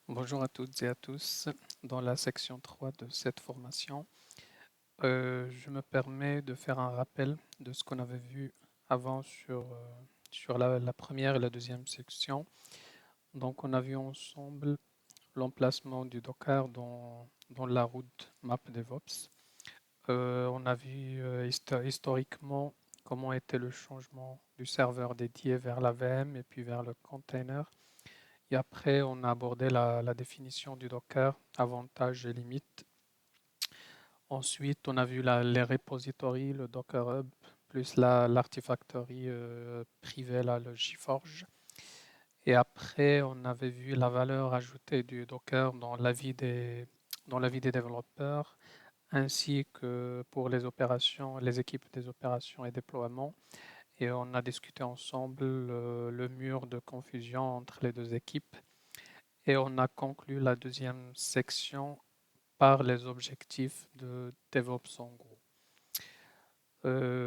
Bonjour à toutes et à tous. Dans la section 3 de cette formation, je me permets de faire un rappel de ce qu'on avait vu avant sur la première et la deuxième section. Donc, on a vu ensemble l'emplacement du Docker dans la route map DevOps. On a vu historiquement comment était le changement du serveur dédié vers la VM et puis vers le container. Et après, on a abordé la définition du Docker, avantages et limites. Ensuite, on a vu les repositories, le Docker Hub, plus l'Artifactory privée, là, le GeForge. Et après, on avait vu la valeur ajoutée du Docker dans la vie des développeurs, ainsi que pour les opérations, les équipes des opérations et déploiements. Et on a discuté ensemble le mur de confusion entre les deux équipes. Et on a conclu la deuxième section par les objectifs de DevOps en gros.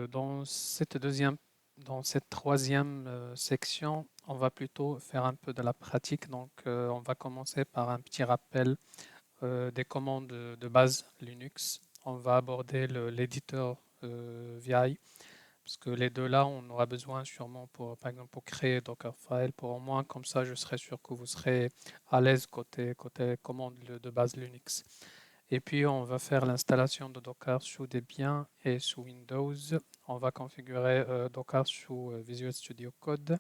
Dans cette troisième section, on va plutôt faire un peu de la pratique. Donc, on va commencer par un petit rappel des commandes de base Linux. On va aborder l'éditeur VI, parce que les deux là, on aura besoin sûrement pour, par exemple, pour créer Dockerfile, pour au moins comme ça, je serai sûr que vous serez à l'aise côté commande de base Linux. Et puis, on va faire l'installation de Docker sous des biens et sous Windows. On va configurer Docker sous Visual Studio Code.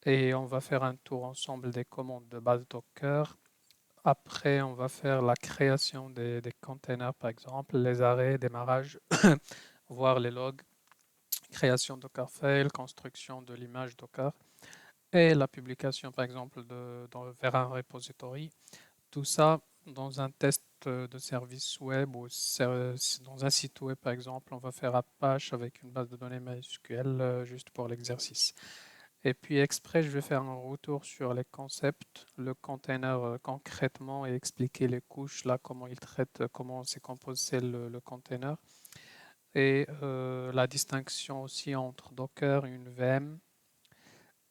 Et on va faire un tour ensemble des commandes de base Docker. Après, on va faire la création des containers, par exemple, les arrêts, démarrage, voir les logs, création Dockerfile, construction de l'image Docker et la publication, par exemple, vers un repository. Tout ça dans un test de service web ou dans un site web, par exemple, on va faire Apache avec une base de données MySQL juste pour l'exercice. Et puis exprès, je vais faire un retour sur les concepts, le container concrètement et expliquer les couches, là, comment il traite, comment c'est composé le container. Et la distinction aussi entre Docker et une VM.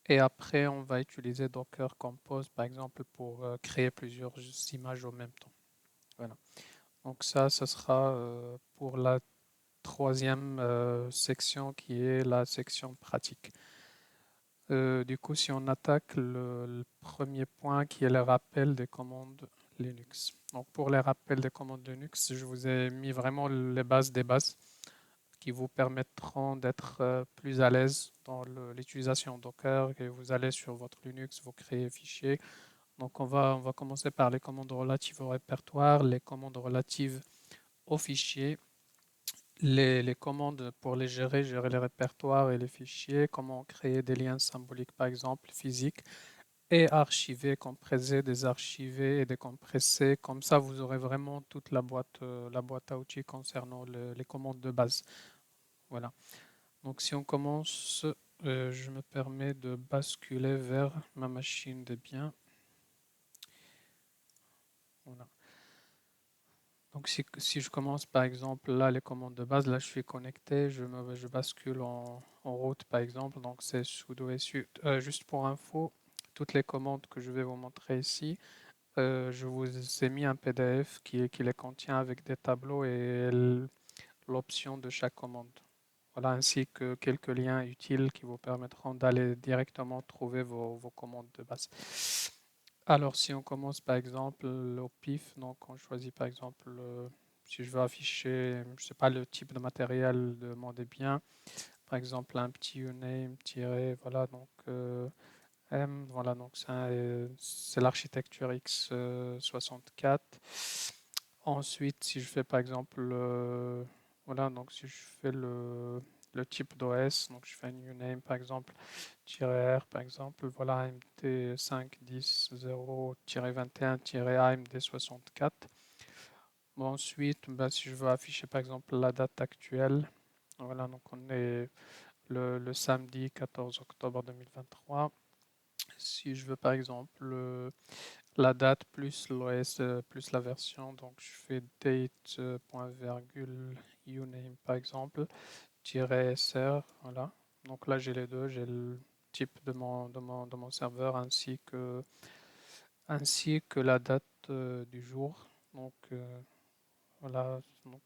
Et après, on va utiliser Docker Compose, par exemple, pour créer plusieurs images en même temps. Voilà. Donc ça sera pour la troisième section qui est la section pratique. Du coup, si on attaque le premier point qui est le rappel des commandes Linux. Donc pour les rappels des commandes Linux, je vous ai mis vraiment les bases des bases qui vous permettront d'être plus à l'aise dans l'utilisation Docker, et vous allez sur votre Linux, vous créez fichier. Donc on va commencer par les commandes relatives au répertoire, les commandes relatives aux fichiers, les commandes pour gérer les répertoires et les fichiers, comment créer des liens symboliques par exemple, physiques, et archiver, compresser, désarchiver et décompresser. Comme ça, vous aurez vraiment toute la boîte à outils concernant les commandes de base. Voilà. Donc si on commence, je me permets de basculer vers ma machine de biens. Voilà. Donc si je commence par exemple là les commandes de base, là je suis connecté, je bascule en route par exemple, donc c'est sudo et su. Juste pour info, toutes les commandes que je vais vous montrer ici, je vous ai mis un PDF qui les contient avec des tableaux et l'option de chaque commande. Voilà, ainsi que quelques liens utiles qui vous permettront d'aller directement trouver vos commandes de base. Alors, si on commence par exemple au pif, donc on choisit par exemple, si je veux afficher, je sais pas, le type de matériel de mon bien, par exemple un petit uname, tiré, voilà, donc M, voilà, donc c'est l'architecture x64. Ensuite, si je fais par exemple, voilà, donc si je fais le type d'OS, donc je fais un new name par exemple, -R par exemple, voilà, AMD 5.10.0-21-AMD 64. Bon, ensuite, ben, si je veux afficher par exemple la date actuelle, voilà, donc on est le samedi 14 octobre 2023. Si je veux par exemple la date plus l'OS plus la version, donc je fais date point virgule uname par exemple, -sr, voilà. Donc là j'ai les deux, j'ai le type de mon serveur ainsi que ainsi que la date du jour. Donc voilà, donc,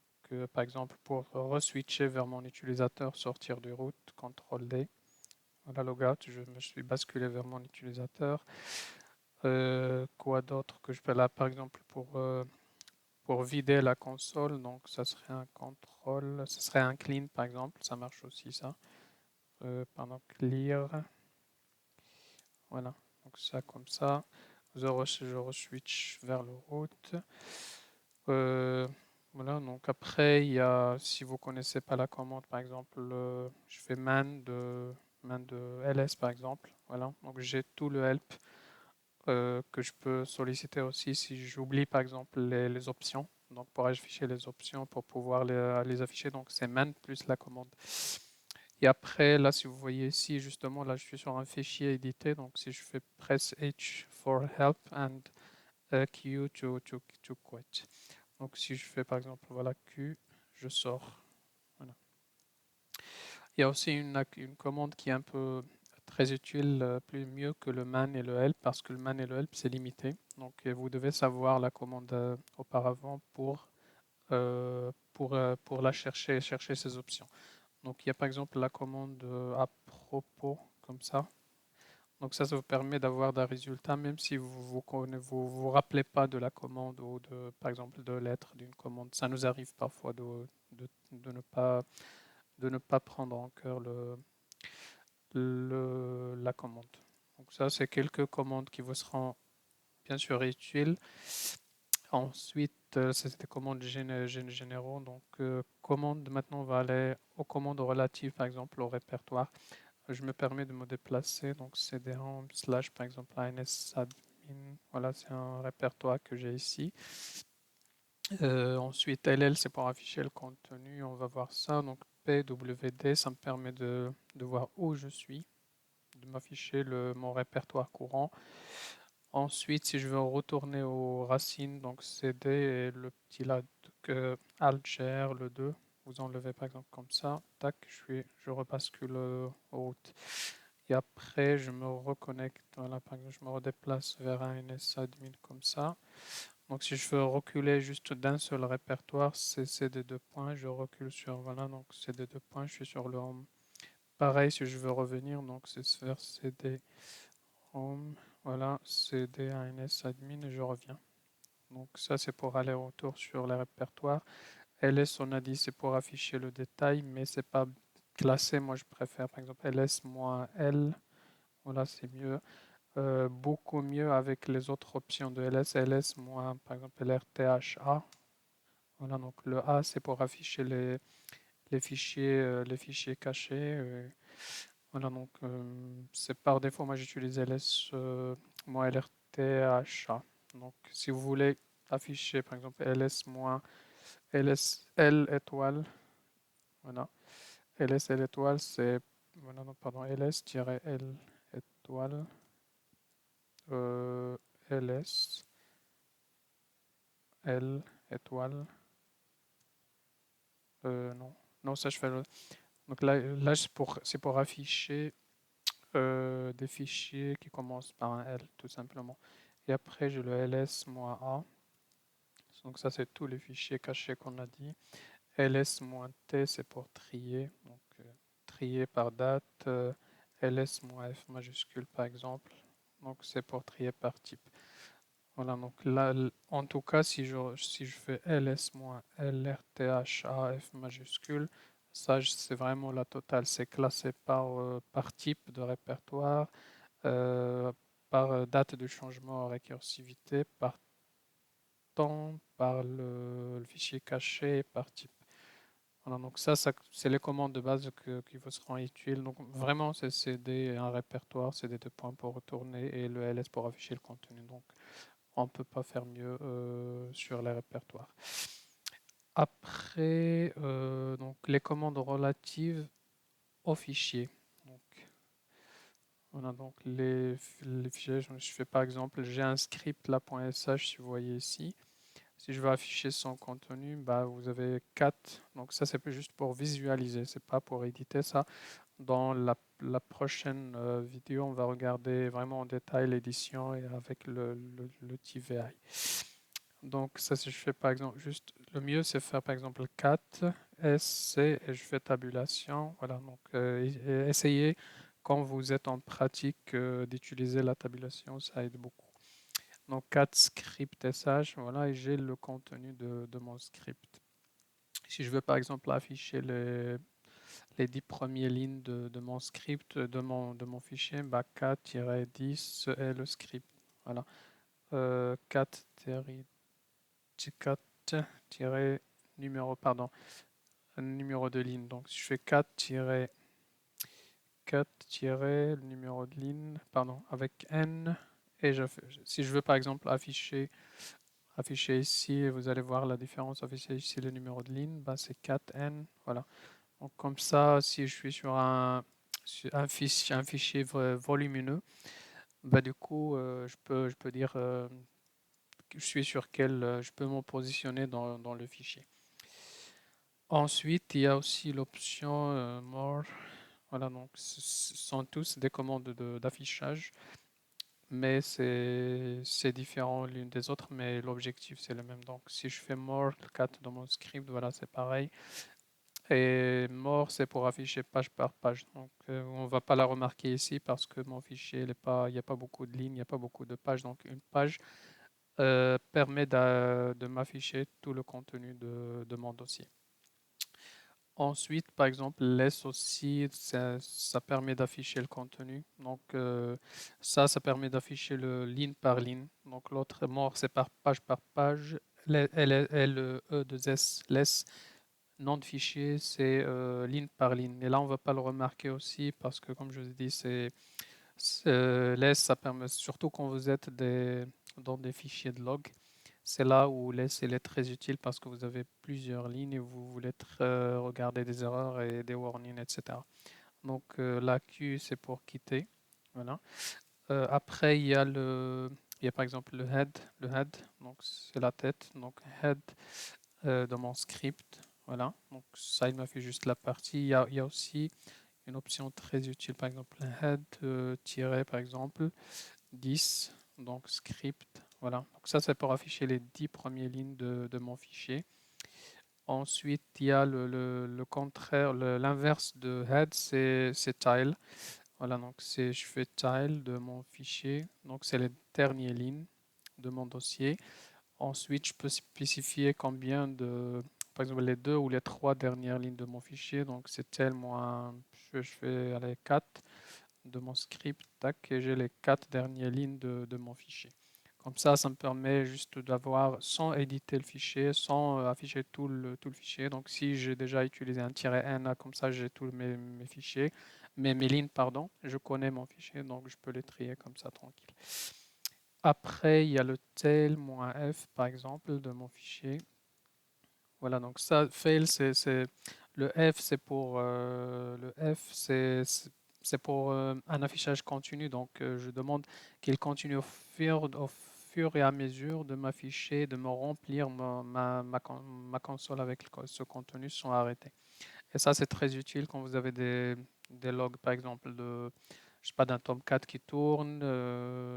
par exemple pour re-switcher vers mon utilisateur, sortir du root, CTRL D. Voilà, logout, je me suis basculé vers mon utilisateur. Quoi d'autre que je peux là, par exemple pour vider la console, donc ça serait un contrôle, ça serait un clean par exemple, ça marche aussi ça. Pendant clear, voilà, donc ça comme ça. Je re-switch vers le root. Euh, voilà, donc après, il y a, si vous connaissez pas la commande, par exemple, je fais man de ls par exemple. Voilà, donc j'ai tout le help que je peux solliciter aussi si j'oublie par exemple les options. Donc pour afficher les options, pour pouvoir les afficher, donc c'est man plus la commande. Et après, là, si vous voyez ici, justement, là, je suis sur un fichier édité. Donc si je fais press H for help and Q to quit. Donc si je fais par exemple, voilà, Q, je sors. Voilà. Il y a aussi une commande qui est un peu très utile, plus mieux que le man et le help, parce que le man et le help, c'est limité. Donc vous devez savoir la commande auparavant pour la chercher ces options. Donc il y a par exemple la commande à propos, comme ça. Donc ça vous permet d'avoir des résultats, même si vous rappelez pas de la commande ou de, par exemple, de l'être d'une commande. Ça nous arrive parfois de ne pas prendre en cœur la commande. Donc ça, c'est quelques commandes qui vous seront bien sûr utiles. Ensuite, c'est des commandes généraux. Donc, maintenant, on va aller aux commandes relatives, par exemple, au répertoire. Je me permets de me déplacer. Donc, cd-home / par exemple, insadmin. Voilà, c'est un répertoire que j'ai ici. Ensuite, ll, c'est pour afficher le contenu. On va voir ça. Donc, pwd, ça me permet de voir où je suis, de m'afficher mon répertoire courant. Ensuite, si je veux retourner aux racines, donc CD et le petit là, Alt-GR, le 2, vous enlevez par exemple comme ça, tac, je rebascule au route. Et après, je me reconnecte, voilà, par exemple, je me redéplace vers un NSAdmin comme ça. Donc si je veux reculer juste d'un seul répertoire, c'est CD2 points, je recule sur, voilà, donc CD2 points, je suis sur le home. Pareil, si je veux revenir, donc c'est vers CD home, voilà, CD NSAdmin et je reviens. Donc ça c'est pour aller retour sur les répertoires. ls on a dit c'est pour afficher le détail, mais c'est pas classé. Moi je préfère par exemple ls-l, voilà c'est mieux. Beaucoup mieux avec les autres options de ls, par exemple lrtha. Voilà, donc le A c'est pour afficher les fichiers cachés. Voilà, donc c'est par défaut, moi j'utilise moi lrtha. Donc si vous voulez afficher par exemple ls-l étoile, voilà, ls-l étoile, c'est, voilà, non, pardon, ls-l étoile, ls-l étoile, non, non, ça je fais donc là c'est pour afficher des fichiers qui commencent par un L, tout simplement. Et après, j'ai le ls-a. Donc ça, c'est tous les fichiers cachés qu'on a dit. ls-t, c'est pour trier. Donc trier par date. ls-f majuscule, par exemple. Donc c'est pour trier par type. Voilà, donc là, en tout cas, si je fais ls-lrthaf majuscule, ça, c'est vraiment la totale. C'est classé par type de répertoire, euh, par date de changement récursivité, par temps, par le fichier caché, par type. Voilà, donc ça c'est les commandes de base qui vous seront utiles. Donc vraiment, c'est un répertoire, c'est des deux points pour retourner et le ls pour afficher le contenu. Donc on ne peut pas faire mieux sur les répertoires. Après, donc les commandes relatives aux fichiers. Donc, voilà, donc les fichiers, je fais par exemple, j'ai un script là.sh, si vous voyez ici. Si je veux afficher son contenu, bah, vous avez 4. Donc ça, c'est juste pour visualiser, c'est pas pour éditer ça. Dans la prochaine vidéo, on va regarder vraiment en détail l'édition et avec le TVI. Donc ça, si je fais par exemple juste, le mieux c'est faire par exemple 4, SC et je fais tabulation. Voilà, donc essayez quand vous êtes en pratique d'utiliser la tabulation, ça aide beaucoup. Donc 4 script SH, voilà, et j'ai le contenu de mon script. Si je veux par exemple afficher les 10 premières lignes de mon script, de mon fichier, bah 4-10 est le script. Voilà. 4-numéro, pardon, un numéro de ligne. Donc si je fais 4 le numéro de ligne, pardon, avec N, et si je veux par exemple afficher ici, et vous allez voir la différence, afficher ici le numéro de ligne, bah, c'est 4N, voilà. Donc comme ça, si je suis sur un fichier volumineux, bah, du coup, je peux dire que je suis sur quel, je peux me positionner dans le fichier. Ensuite, il y a aussi l'option More. Voilà, donc ce sont tous des commandes d'affichage, mais c'est différent l'une des autres, mais l'objectif c'est le même. Donc si je fais More 4 dans mon script, voilà, c'est pareil. Et More, c'est pour afficher page par page. Donc on ne va pas la remarquer ici parce que mon fichier, il n'y a pas beaucoup de lignes, il n'y a pas beaucoup de pages. Donc une page permet de m'afficher tout le contenu de mon dossier. Ensuite, par exemple, laisse aussi, ça permet d'afficher le contenu. Donc, ça permet d'afficher le ligne par ligne. Donc, l'autre mort, c'est par page. LE2S, laisse, nom de fichier, c'est ligne par ligne. Et là, on ne va pas le remarquer aussi parce que, comme je vous ai dit, laisse, ça permet, surtout quand vous êtes dans des fichiers de log, c'est là où laisse elle est très utile parce que vous avez plusieurs lignes et vous voulez regarder des erreurs et des warnings, etc. Donc la Q, c'est pour quitter. Voilà. Après, il y a par exemple le head, donc c'est la tête. Donc head dans mon script. Voilà. Donc ça, il m'a fait juste la partie. Il y a aussi une option très utile, par exemple head par exemple 10, donc script, voilà. Donc ça, c'est pour afficher les 10 premières lignes de mon fichier. Ensuite, il y a le contraire, l'inverse de head, c'est tile. Voilà, donc je fais tile de mon fichier, donc c'est les dernières lignes de mon dossier. Ensuite, je peux spécifier par exemple, les 2 ou les 3 dernières lignes de mon fichier. Donc, c'est tel moins, je fais les 4 de mon script, tac, et j'ai les 4 dernières lignes de mon fichier. Comme ça me permet juste d'avoir, sans éditer le fichier, sans afficher tout le fichier. Donc, si j'ai déjà utilisé un "-n", comme ça, j'ai tous mes fichiers, mes lignes, pardon, je connais mon fichier, donc je peux les trier comme ça, tranquille. Après, il y a le tail-f, par exemple, de mon fichier. Voilà, donc ça, fail, le F, c'est pour un affichage continu. Donc, je demande qu'il continue au fur et à mesure de m'afficher, de me remplir ma console avec ce contenu sans arrêter. Et ça, c'est très utile quand vous avez des logs, par exemple, je sais pas, d'un Tomcat qui tourne,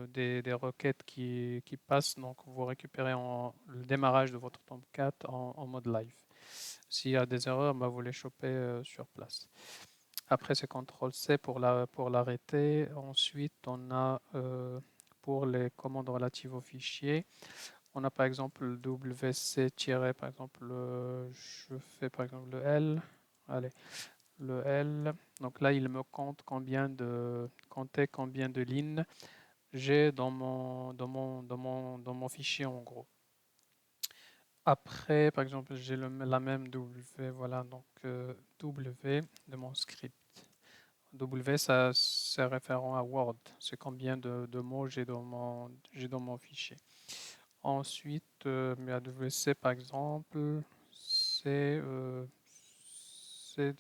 des requêtes qui passent. Donc, vous récupérez le démarrage de votre Tomcat en mode live. S'il y a des erreurs, bah, vous les chopez sur place. Après, c'est CTRL-C pour l'arrêter. Ensuite, on a pour les commandes relatives au fichier, on a par exemple le WC- par exemple, je fais par exemple le L. Allez, le L. Donc là, il me compter combien de lignes j'ai dans mon fichier en gros. Après, par exemple, j'ai la même W, voilà, donc W de mon script. W, ça, c'est référent à Word. C'est combien de mots j'ai dans mon fichier. Ensuite, mes AWC, par exemple, c'est de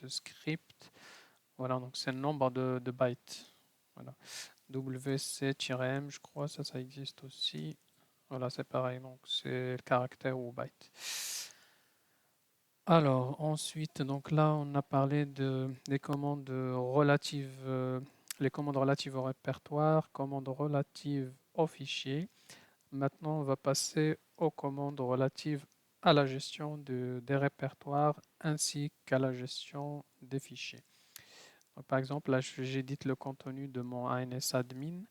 script. Voilà, donc c'est le nombre de bytes. Voilà. WC-M, je crois, ça existe aussi. Voilà, c'est pareil, donc c'est le caractère ou byte. Alors, ensuite, donc là, on a parlé des commandes relatives, les commandes relatives au répertoire, commandes relatives au fichier. Maintenant, on va passer aux commandes relatives à la gestion des répertoires ainsi qu'à la gestion des fichiers. Donc, par exemple, là, j'édite le contenu de mon ANS admin.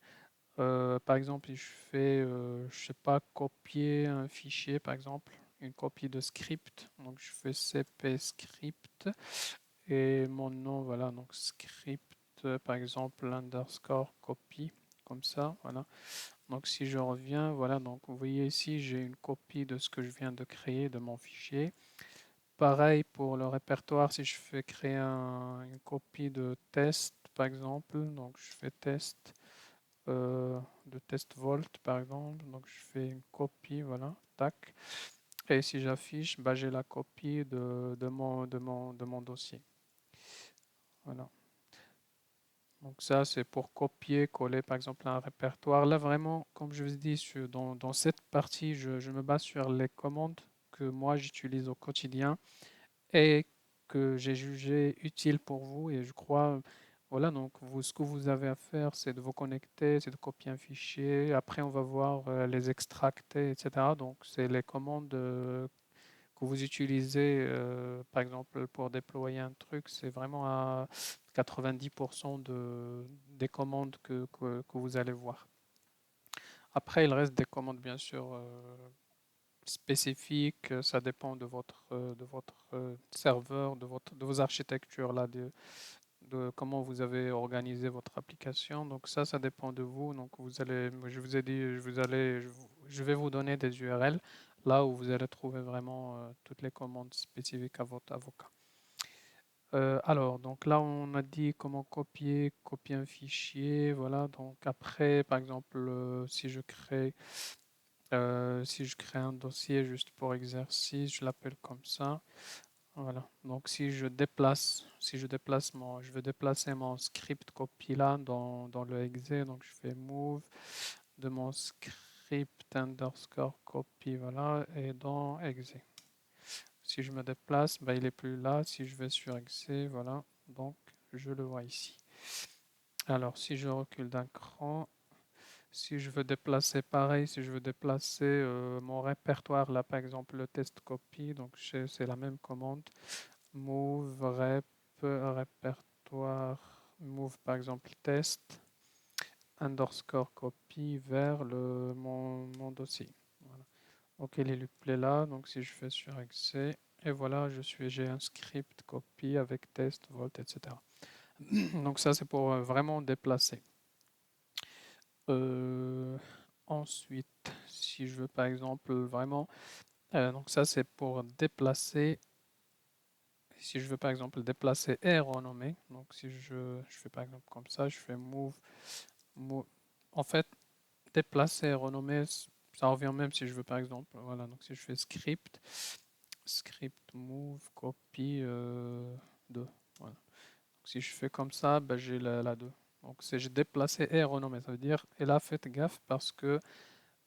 Par exemple, si je fais, je sais pas, copier un fichier, par exemple, une copie de script. Donc, je fais cp script et mon nom, voilà, donc script, par exemple, underscore copy, comme ça, voilà. Donc, si je reviens, voilà, donc vous voyez ici, j'ai une copie de ce que je viens de créer de mon fichier. Pareil pour le répertoire, si je fais créer une copie de test, par exemple, donc je fais test de test volt par exemple. Donc je fais une copie, voilà, tac. Et si j'affiche, bah, j'ai la copie de mon dossier. Voilà. Donc ça, c'est pour copier, coller par exemple un répertoire. Là, vraiment, comme je vous ai dit, dans cette partie, je me base sur les commandes que moi j'utilise au quotidien et que j'ai jugé utile pour vous. Et je crois, voilà, donc vous, ce que vous avez à faire, c'est de vous connecter, c'est de copier un fichier. Après, on va voir les extracter, etc. Donc, c'est les commandes que vous utilisez, par exemple, pour déployer un truc. C'est vraiment à 90% des commandes que vous allez voir. Après, il reste des commandes, bien sûr, spécifiques. Ça dépend de votre serveur, de vos architectures là, de comment vous avez organisé votre application. Donc ça dépend de vous. Donc vous allez, je vous ai dit, je vais vous donner des URL là où vous allez trouver vraiment toutes les commandes spécifiques à votre avocat. Alors, donc là, on a dit comment copier un fichier. Voilà. Donc après, par exemple, si je crée un dossier juste pour exercice, je l'appelle comme ça. Voilà. Donc je veux déplacer mon script copy là dans le exe. Donc je fais move de mon script underscore copy, voilà, et dans exe. Si je me déplace, bah, il est plus là. Si je vais sur exe, voilà, donc je le vois ici. Alors si je recule d'un cran, si je veux déplacer pareil, si je veux déplacer mon répertoire là, par exemple le test copy, donc c'est la même commande. Move répertoire, move par exemple test, underscore copy vers mon dossier. Voilà. Ok, il est play là, donc si je fais sur exe, et voilà, j'ai un script copy avec test, volt, etc. Donc ça c'est pour vraiment déplacer. Euh, Ensuite, si je veux par exemple vraiment, donc ça c'est pour déplacer. Si je veux par exemple déplacer et renommer, donc si je fais par exemple comme ça, je fais move. En fait, déplacer et renommer, ça revient même si je veux par exemple, voilà, donc si je fais script move, copy 2, voilà. Donc, si je fais comme ça, ben, j'ai la 2. Donc c'est j'ai déplacé et renommé, ça veut dire, et là faites gaffe parce que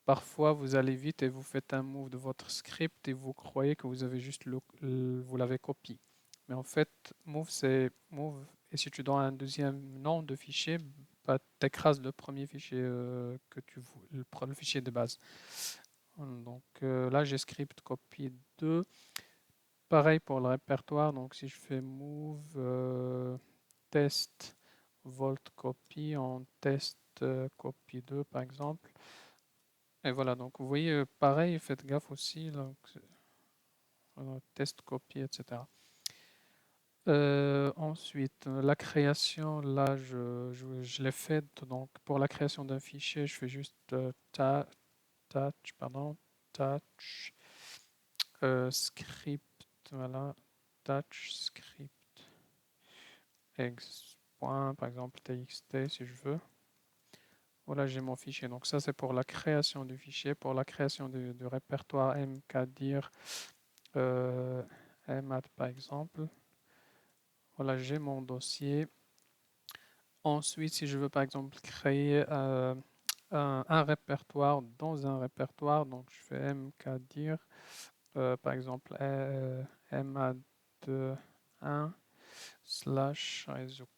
parfois vous allez vite et vous faites un move de votre script et vous croyez que vous avez juste vous l'avez copié. Mais en fait, move c'est move. Et si tu donnes un deuxième nom de fichier, bah, tu écrases le premier fichier le fichier de base. Donc là, j'ai script copy 2. Pareil pour le répertoire. Donc si je fais move test volt copy en test copy 2 par exemple. Et voilà, donc vous voyez, pareil, faites gaffe aussi, donc, test copy, etc. Ensuite, la création, là, je l'ai faite. Donc, pour la création d'un fichier, je fais juste touch, script, voilà, touch script, point, par exemple, txt, si je veux. Voilà, j'ai mon fichier. Donc, ça, c'est pour la création du fichier. Pour la création du répertoire mkdir, euh, mad, par exemple. Voilà, j'ai mon dossier. Ensuite, si je veux par exemple créer un répertoire dans un répertoire, donc je fais mkdir par exemple, ma21 slash rezouk.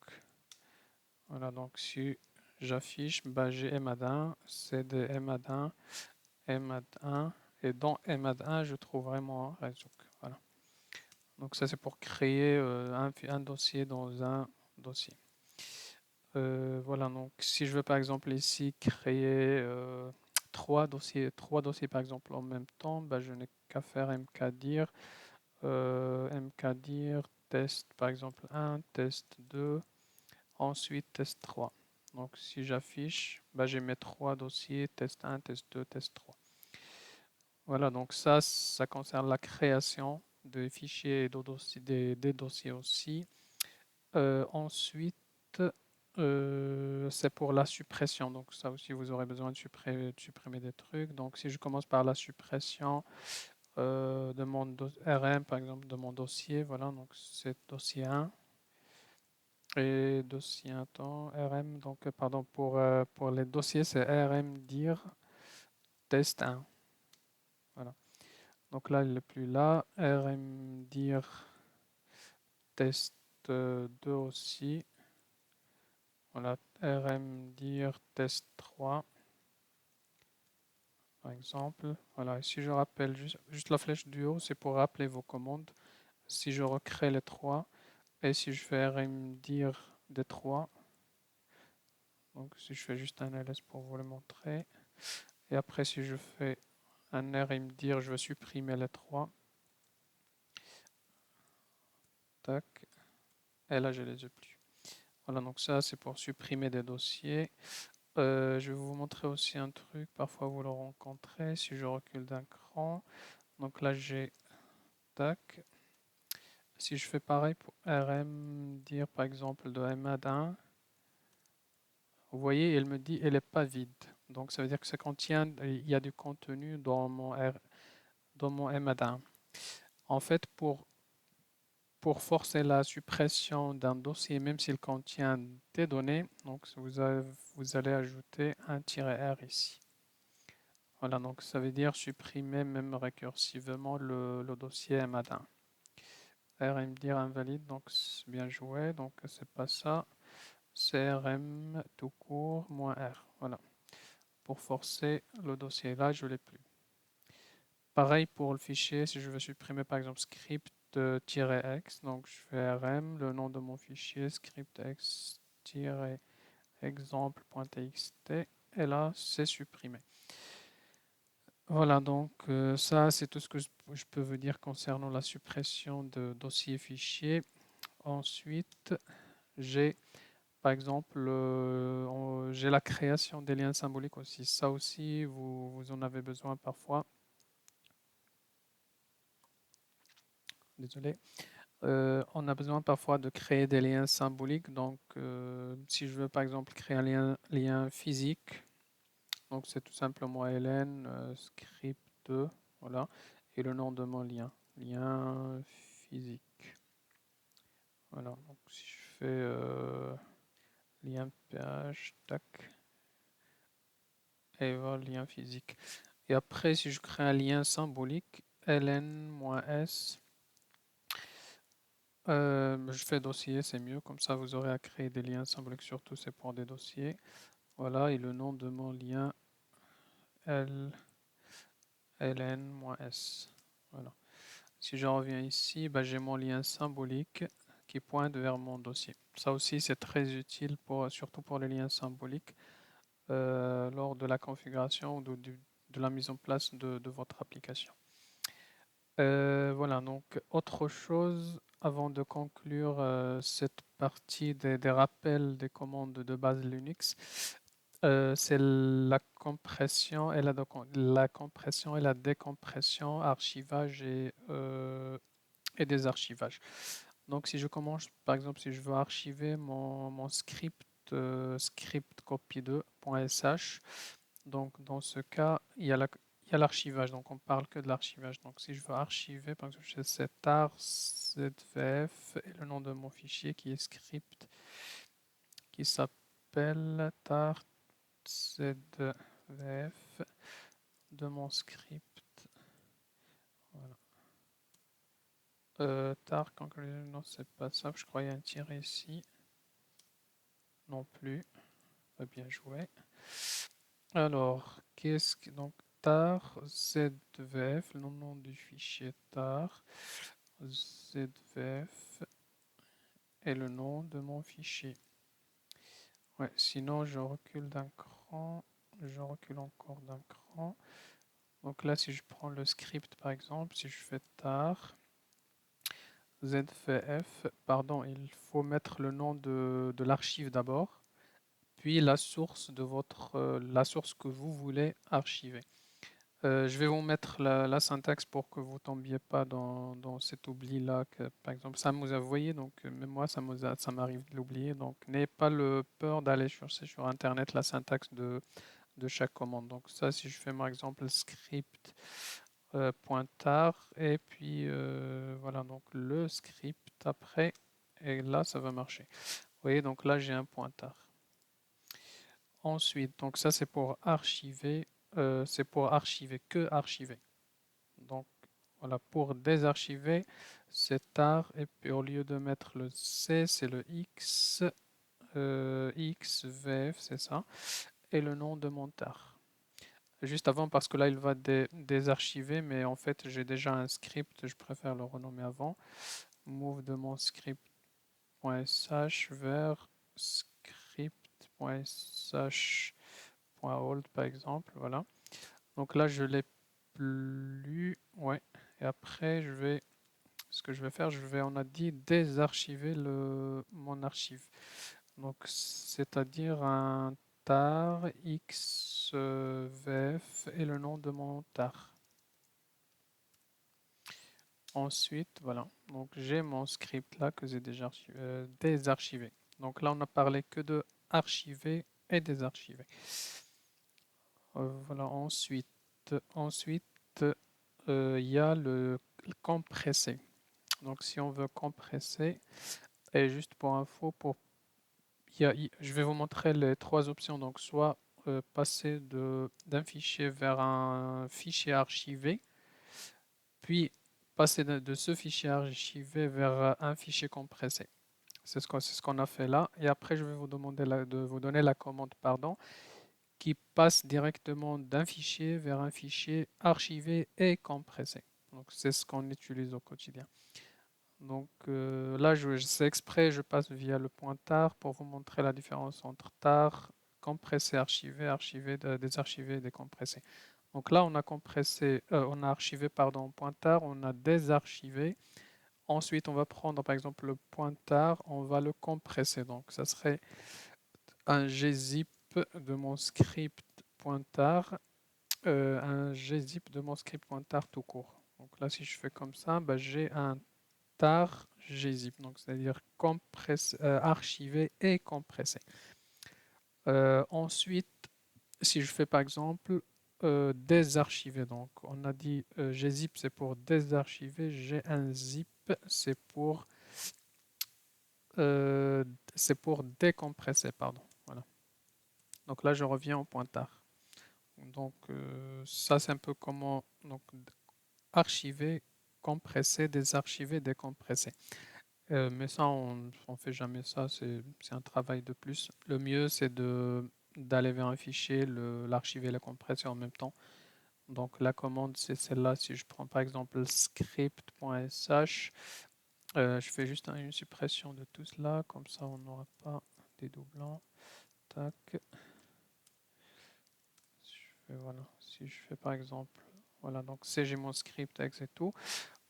Voilà, donc si j'affiche, bah, j'ai emad1, cd emad1, emad1, et dans emad1, je trouverai mon rezouk. Voilà. Donc ça, c'est pour créer un dossier dans un dossier. Voilà, donc si je veux par exemple ici créer trois dossiers par exemple en même temps, bah, je n'ai qu'à faire mkdir, mkdir test par exemple 1, test 2, ensuite test 3. Donc si j'affiche, bah, j'ai mes trois dossiers, test 1, test 2, test 3. Voilà, donc ça concerne la création de fichiers et des dossiers aussi. Ensuite, c'est pour la suppression. Donc ça aussi, vous aurez besoin de supprimer des trucs. Donc si je commence par la suppression de mon RM, par exemple, de mon dossier, voilà, donc c'est dossier 1 et dossier 1 temps, RM, donc pardon, pour les dossiers, c'est RM dire test 1. Voilà. Donc là, il n'est plus là. RM dire test 2 aussi. Voilà, RM dire test 3 par exemple. Voilà, et si je rappelle juste la flèche du haut, c'est pour rappeler vos commandes. Si je recrée les trois, et si je fais RM dire des 3, donc si je fais juste un ls pour vous le montrer, et après si je fais un RM dire, je vais supprimer les 3, tac, et là je les ai plus. Voilà, donc ça c'est pour supprimer des dossiers. Je vais vous montrer aussi un truc, parfois vous le rencontrez, si je recule d'un cran. Donc là j'ai, tac, si je fais pareil pour RM dire par exemple de MAD1, vous voyez, elle me dit elle n'est pas vide. Donc ça veut dire que ça contient, il y a du contenu dans mon MAD1. En fait, pour forcer la suppression d'un dossier, même s'il contient des données, donc vous allez ajouter un "-r" ici. Voilà, donc ça veut dire supprimer même récursivement le dossier MAD1. RM dire invalide, donc bien joué, donc c'est pas ça. CRM tout court -R. Voilà. Pour forcer le dossier là, je ne l'ai plus. Pareil pour le fichier, si je veux supprimer par exemple script-x, donc je fais rm, le nom de mon fichier script-x-exemple.txt, et là c'est supprimé. Voilà, donc ça c'est tout ce que je peux vous dire concernant la suppression de dossiers fichiers. Ensuite, j'ai par exemple, j'ai la création des liens symboliques aussi. Ça aussi, vous en avez besoin parfois. Désolé. On a besoin parfois de créer des liens symboliques. Donc, si je veux par exemple créer un lien physique, donc c'est tout simplement ln script 2, voilà, et le nom de mon lien physique. Voilà, donc si je fais lien ph, tac, et voilà, lien physique. Et après, si je crée un lien symbolique, ln-s, je fais dossier, c'est mieux, comme ça vous aurez à créer des liens symboliques, surtout c'est pour des dossiers. Voilà, et le nom de mon lien, ln-s. Voilà. Si je reviens ici, bah, j'ai mon lien symbolique qui pointe vers mon dossier. Ça aussi, c'est très utile, surtout pour les liens symboliques, lors de la configuration ou de la mise en place de votre application. Voilà, donc autre chose avant de conclure cette partie des rappels des commandes de base Linux, c'est la compression et la compression et la décompression, archivage et désarchivage. Donc si je commence, par exemple, si je veux archiver mon script, script copy2.sh, donc dans ce cas, il y a l'archivage, donc on parle que de l'archivage. Donc si je veux archiver, par exemple, j'ai tar zvf et le nom de mon fichier qui est script qui s'appelle tar zvf de mon script. Voilà. tar, non, c'est pas ça. Je croyais un tiré ici. Non plus. Pas bien joué. Alors, qu'est-ce que. Donc, tar, zvf, le nom du fichier tar, zvf est le nom de mon fichier. Ouais, sinon, je recule d'un cran. Je recule encore d'un cran. Donc là, si je prends le script, par exemple, si je fais tar, zvf, pardon, il faut mettre le nom de l'archive d'abord, puis la source de la source que vous voulez archiver. Je vais vous mettre la syntaxe pour que vous tombiez pas dans cet oubli-là. Par exemple, ça vous a voyé, donc même moi, ça m'arrive de l'oublier. Donc, n'ayez pas le peur d'aller chercher sur Internet la syntaxe de chaque commande. Donc ça, si je fais par exemple script pointard et puis voilà, donc le script après, et là, ça va marcher. Vous voyez, donc là, j'ai un pointard. Ensuite, donc ça, c'est pour archiver, que archiver. Donc voilà, pour désarchiver, c'est tar, et puis au lieu de mettre le C, c'est le X, XVF, c'est ça, et le nom de mon tar. Juste avant, parce que là, il va désarchiver, mais en fait, j'ai déjà un script, je préfère le renommer avant. Move de mon script.sh vers script.sh.hold, par exemple, voilà. Donc là, je l'ai plus, ouais. Et après, ce que je vais faire, on a dit désarchiver mon archive. Donc, c'est-à-dire un tar xvf et le nom de mon tar. Ensuite, voilà. Donc, j'ai mon script là que j'ai déjà désarchivé. Donc là, on a parlé que de archiver et désarchiver. Voilà. Ensuite, il y a le compresser. Donc, si on veut compresser, et juste pour info, je vais vous montrer les trois options. Donc, soit passer d'un fichier vers un fichier archivé, puis passer de ce fichier archivé vers un fichier compressé. C'est ce qu'on a fait là. Et après, je vais vous demander de vous donner la commande, pardon, qui passe directement d'un fichier vers un fichier archivé et compressé. Donc, c'est ce qu'on utilise au quotidien. Donc là, c'est exprès, je passe via le point tar pour vous montrer la différence entre tar, compressé, archivé, archivé, désarchivé, décompressé. Donc là, on a archivé, pardon, point tar, on a désarchivé. Ensuite, on va prendre par exemple le point tar, on va le compresser. Donc ça serait un gzip de mon script point tar, un gzip de mon script point tar tout court. Donc là, si je fais comme ça, bah, j'ai un tar gzip, donc c'est-à-dire archivé et compressé. Ensuite, si je fais par exemple désarchiver, donc on a dit gzip c'est pour désarchiver, j'ai un zip euh, c'est pour décompresser, pardon. Voilà. Donc là je reviens au pointard. Donc ça c'est un peu comment donc archiver, compresser, désarchiver, décompresser. Mais ça, on ne fait jamais ça, c'est un travail de plus. Le mieux, c'est d'aller vers un fichier, l'archiver et le compresser en même temps. Donc la commande, c'est celle-là. Si je prends par exemple script.sh, je fais juste une suppression de tout cela, comme ça on n'aura pas des doublons. Tac. Voilà. Si je fais par exemple, voilà, donc c'est j'ai mon script, ex et tout.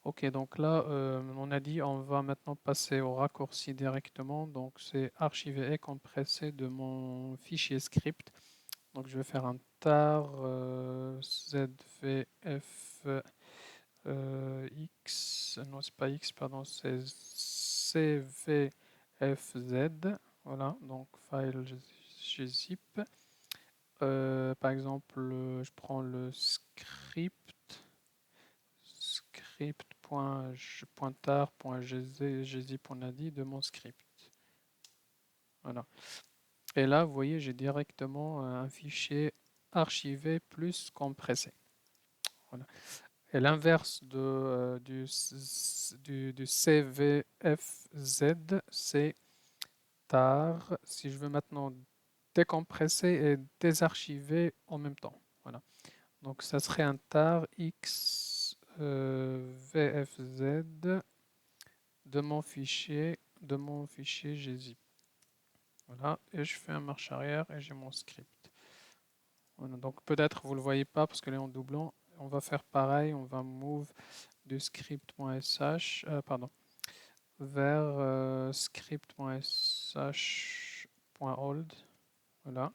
Ok, donc là, on a dit on va maintenant passer au raccourci directement. Donc c'est archiver et compresser de mon fichier script. Donc je vais faire un tar zvf x, non c'est pas x, pardon, c'est cvfz. Voilà, donc file gzip. Par exemple, je prends le script.tar.gzip on a dit de mon script. Voilà. Et là, vous voyez, j'ai directement un fichier archivé plus compressé. Voilà. Et l'inverse du CVFZ, c'est tar. Si je veux maintenant décompresser et désarchiver en même temps. Voilà. Donc ça serait un tar x VFZ de mon fichier gzip. Voilà, et je fais un marche arrière et j'ai mon script. Voilà, donc peut-être vous ne le voyez pas parce que là en doublant. On va faire pareil, on va move du script.sh, pardon, vers script.sh.hold. Voilà.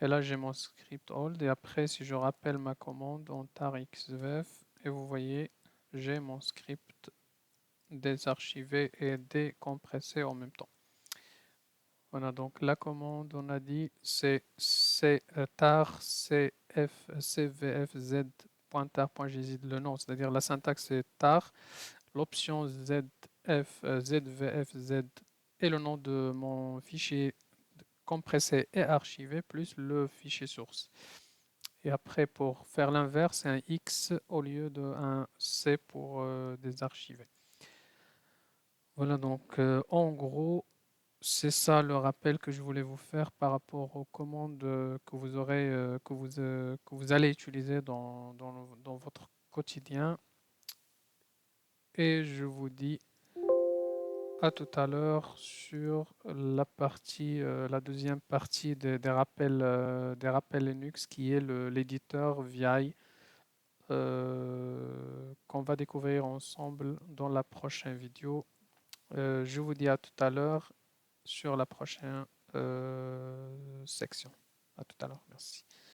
Et là j'ai mon script hold et après si je rappelle ma commande en tar xvf et vous voyez j'ai mon script désarchivé et décompressé en même temps. Voilà, donc la commande, on a dit, c'est tar cvfz.tar.gz, le nom, c'est-à-dire la syntaxe c'est tar, l'option zvfz est le nom de mon fichier compressé et archivé, plus le fichier source. Et après, pour faire l'inverse, c'est un X au lieu d'un C pour désarchiver. Voilà, donc en gros, c'est ça le rappel que je voulais vous faire par rapport aux commandes que vous aurez, que vous allez utiliser dans votre quotidien. Et je vous dis à tout à l'heure sur la deuxième partie des rappels Linux qui est l'éditeur VI qu'on va découvrir ensemble dans la prochaine vidéo. Je vous dis à tout à l'heure sur la prochaine section. À tout à l'heure. Merci.